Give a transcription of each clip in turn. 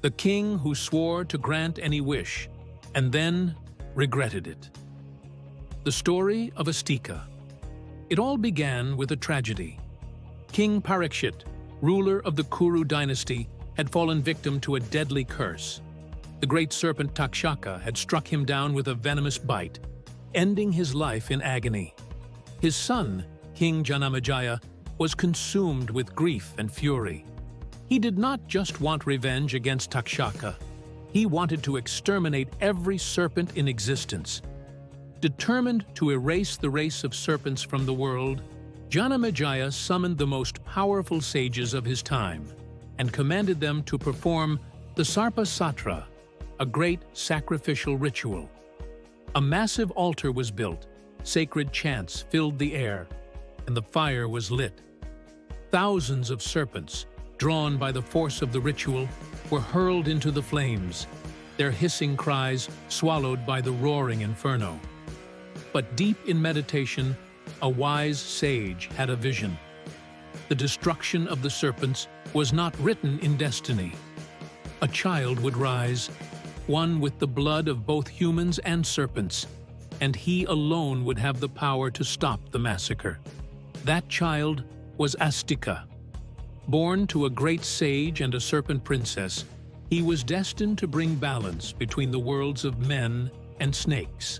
the king who swore to grant any wish, and then regretted it. The story of Astika. It all began with a tragedy. King Parikshit, ruler of the Kuru dynasty, had fallen victim to a deadly curse. The great serpent Takshaka had struck him down with a venomous bite, ending his life in agony. His son, King Janamejaya, was consumed with grief and fury. He did not just want revenge against Takshaka. He wanted to exterminate every serpent in existence. Determined to erase the race of serpents from the world, Janamejaya summoned the most powerful sages of his time and commanded them to perform the Sarpa Satra, a great sacrificial ritual. A massive altar was built, sacred chants filled the air, and the fire was lit. Thousands of serpents, drawn by the force of the ritual, were hurled into the flames, their hissing cries swallowed by the roaring inferno. But deep in meditation, a wise sage had a vision. The destruction of the serpents was not written in destiny. A child would rise, one with the blood of both humans and serpents, and he alone would have the power to stop the massacre. That child was Astika. Born to a great sage and a serpent princess, he was destined to bring balance between the worlds of men and snakes.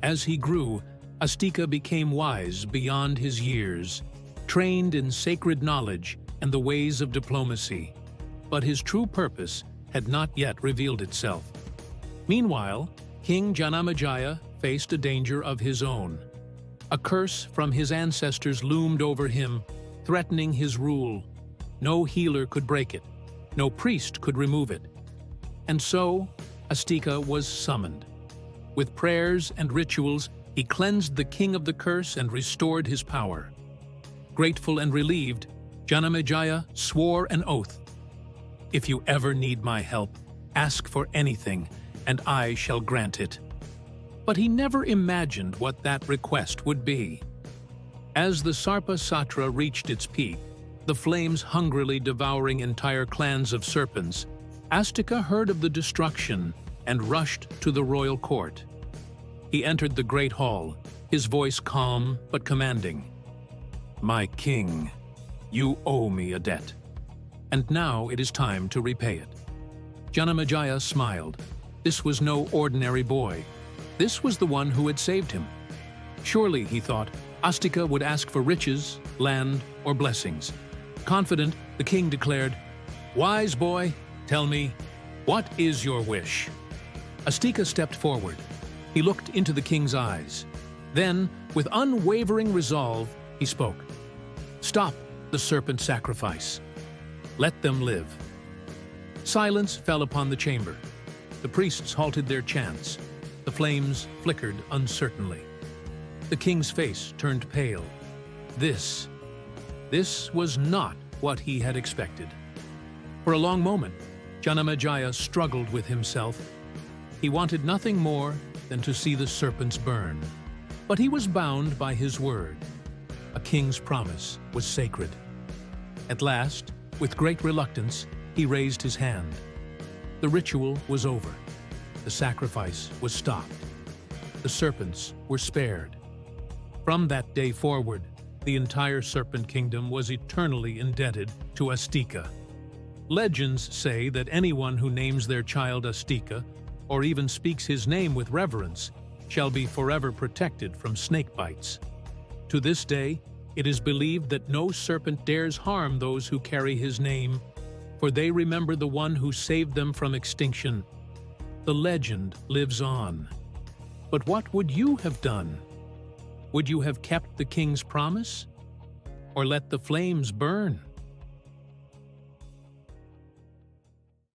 As he grew, Astika became wise beyond his years, trained in sacred knowledge and the ways of diplomacy. But his true purpose had not yet revealed itself. Meanwhile, King Janamejaya faced a danger of his own. A curse from his ancestors loomed over him, threatening his rule. No healer could break it. No priest could remove it. And so, Astika was summoned. With prayers and rituals, he cleansed the king of the curse and restored his power. Grateful and relieved, Janamejaya swore an oath. "If you ever need my help, ask for anything, and I shall grant it." But he never imagined what that request would be. As the Sarpa Satra reached its peak, the flames hungrily devouring entire clans of serpents, Astika heard of the destruction and rushed to the royal court. He entered the great hall, his voice calm but commanding. "My king, you owe me a debt, and now it is time to repay it." Janamejaya smiled. This was no ordinary boy. This was the one who had saved him. Surely, he thought, Astika would ask for riches, land, or blessings. Confident, the king declared, "Wise boy, tell me, what is your wish?" Astika stepped forward. He looked into the king's eyes. Then, with unwavering resolve, he spoke. "Stop the serpent sacrifice. Let them live." Silence fell upon the chamber. The priests halted their chants. The flames flickered uncertainly. The king's face turned pale. This was not what he had expected. For a long moment, Janamejaya struggled with himself. He wanted nothing more than to see the serpents burn. But he was bound by his word. A king's promise was sacred. At last, with great reluctance, he raised his hand. The ritual was over. The sacrifice was stopped. The serpents were spared. From that day forward, the entire serpent kingdom was eternally indebted to Astika. Legends say that anyone who names their child Astika, or even speaks his name with reverence, shall be forever protected from snake bites. To this day, it is believed that no serpent dares harm those who carry his name, for they remember the one who saved them from extinction. The legend lives on. But what would you have done? Would you have kept the king's promise, or let the flames burn?